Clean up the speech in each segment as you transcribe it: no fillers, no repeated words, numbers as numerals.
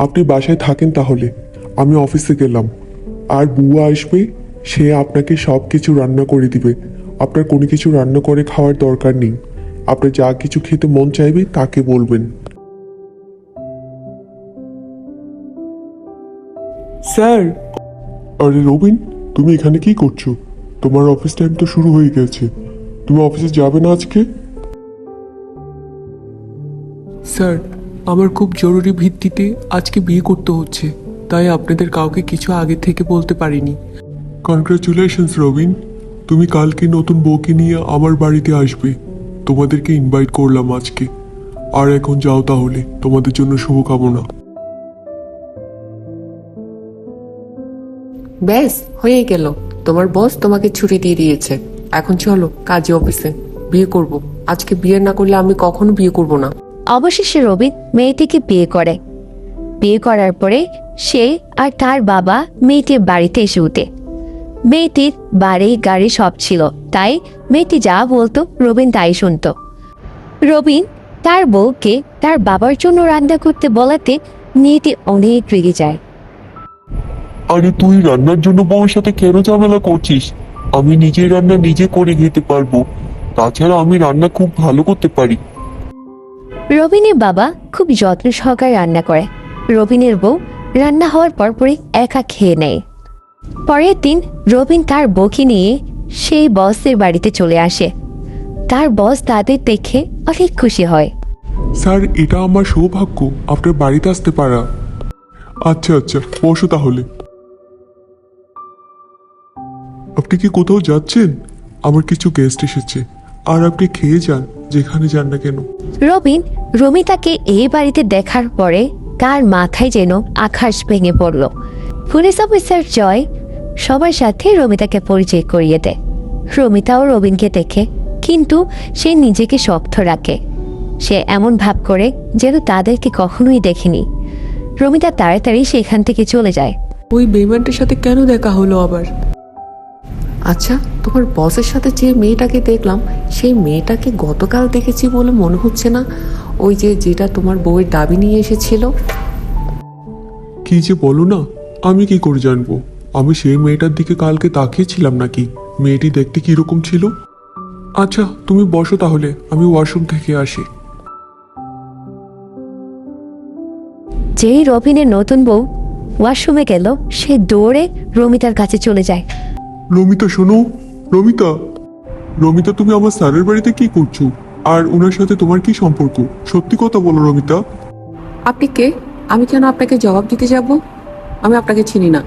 আপনি বাসায় থাকেন তাহলে, আমি অফিসে গেলাম। আর বুয়া আসবে, সে আপনাকে সব কিছু রান্না করে দিবে। আপনার কোনো কিছু রান্না করে খাওয়ার দরকার নেই। আপনার যা কিছু খেতে মন চাইবে তাকে বলবেন। স্যার। আরে রবিন, তুমি এখানে কি করছো? তোমার অফিস টাইম তো শুরু হয়ে গেছে, তুমি অফিসে যাবে না আজকে? স্যার, আমার খুব জরুরি ভিত্তিতে আজকে বিয়ে করতে হচ্ছে, তাই আপনাদের কাউকে কিছু আগে থেকে বলতে পারিনি। কনগ্রাচুলেশনস রবিন, তুমি কালকে নতুন বউকে নিয়ে আমার বাড়িতে আসবে। তোমাদেরকে ইনভাইট করলাম আজকে। আর এখন যাও তাহলে, তোমাদের জন্য শুভকামনা। ব্যাস হয়ে গেল, তোমার বস তোমাকে ছুটি দিয়ে দিয়েছে। এখন চলো কাজে অফিসে, বিয়ে করব। আজকে বিয়ে না করলে আমি কখনো বিয়ে করব না। অবশেষে রবিন মেয়েটিকে বিয়ে করে। বিয়ে করার পরে সে আর তার বাবা মেয়েটির বাড়িতে এসে উঠে। মেয়েটির বাড়ি গাড়ি সব ছিল, তাই মেয়েটি যা বলতো রবিন তাই শুনতো। রবিন তার বউকে তার বাবার জন্য রান্না করতে বলাতে মেয়েটি অনেক রেগে যায়। আরে তুই রান্নার জন্য বউয়ের সাথে কেন ঝামেলা করছিস? আমি নিজেই রান্না নিজে করে খেতে পারবো। তাছাড়া আমি রান্না খুব ভালো করতে পারি। রবিনের বাবা খুব যত্ন সহকারে রান্না করে। রবিনের বউ রান্না হওয়ার পরপরই একা খেয়ে নেয়। পরের দিন রবিন তার বউকে নিয়ে সেই বসের বাড়িতে চলে আসে। তার বস তাদের দেখে অনেক খুশি হয়। স্যার, এটা আমার সৌভাগ্য আপনার বাড়িতে আসতে পারা। আচ্ছা আচ্ছা, বসো তাহলে। আপনি কি কোথাও যাচ্ছেন? আমার কিছু গেস্ট এসেছে, আর আপনি খেয়ে যান যেখানে যান না কেন। রবিন রমিতাকে এই বাড়িতে দেখার পরে তার মাথায় যেন আকাশ ভেঙে পড়ল। পুলিশ অফিসার জয় সবার সাথে রমিতাকে পরিচয় করিয়ে দেয়। রমিতাও রবিনকে দেখে, কিন্তু সে নিজেকে শক্ত রাখে। সে এমন ভাব করে যেন তাদেরকে কখনোই দেখেনি। রমিতা তাড়াতাড়ি সেখান থেকে চলে যায়। ওই বেইমানটার সাথে কেন দেখা হলো আবার? আচ্ছা, তোমার বসের সাথে যে মেয়েটাকে দেখলাম, সেই মেয়েটাকে গতকাল দেখেছি বলে মনে হচ্ছে না? ওই যেটা তোমার বউয়ের দাবি নিয়ে এসেছিল। কি যে বলো না, আমি কি করে জানবো? আমি সেই মেয়েটার দিকে কালকে তাকিয়েছিলাম নাকি? মেয়েটি দেখতে কিরকম ছিল? আচ্ছা তুমি বসো তাহলে, আমি ওয়াশরুম থেকে আসি। যেই রবিনের নতুন বউ ওয়াশরুমে গেল, সে দৌড়ে রমিতার কাছে চলে যায়। রমিতা শোনো, রমিতা। রমিতা, তুমি আমার স্যারের বাড়িতে কি করছো? আর ওনার সাথে তোমার কি সম্পর্ক? সত্যি কথা বলো রমিতা। আপনি কে? আমি কেন আপনাকে জবাব দিতে যাব? আমি আপনাকে চিনি না।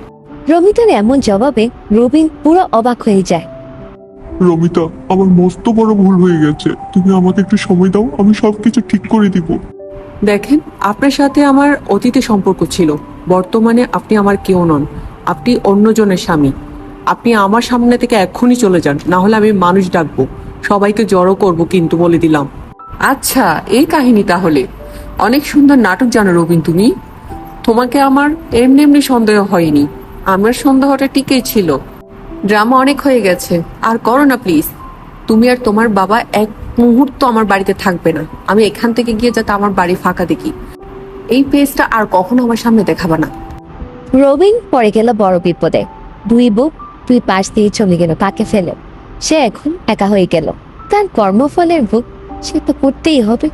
রমিতার এমন জবাবে রবিন পুরো অবাক হয়ে যায়। রমিতা, আমার মস্ত বড় ভুল হয়ে গেছে, তুমি আমাকে একটু সময় দাও, আমি সবকিছু ঠিক করে দিব। দেখেন, আপনার সাথে আমার অতীতে সম্পর্ক ছিল, বর্তমানে আপনি আমার কেউ নন। আপনি অন্যজনের স্বামী। আপনি আমার সামনে থেকে এক্ষুনি চলে যান, না হলে আমি মানুষ ডাকবো, সবাইকে জড়ো করব, কিন্তু বলে দিলাম। আচ্ছা, এই কাহিনী তাহলে। অনেক সুন্দর নাটক জানো রবিন তুমি। তোমাকে আমার এমনি এমনি সন্দেহ হয়নি, আমার সন্দেহটা টিকেই ছিল। ড্রামা অনেক হয়ে গেছে, আর করো না প্লিজ। তুমি আর তোমার বাবা এক মুহূর্ত আমার বাড়িতে থাকবে না। আমি এখান থেকে গিয়ে যাতে আমার বাড়ি ফাঁকা দেখি, এই পেজটা আর কখনো আমার সামনে দেখাবে না। রবিন পড়ে গেল বড় বিপদে। দুই বুক দুই পাশ দিয়ে চলে গেল তাকে ফেলে। সে এখন একা হয়ে গেল। তার কর্মফলের বুক সে তো করতেই হবে।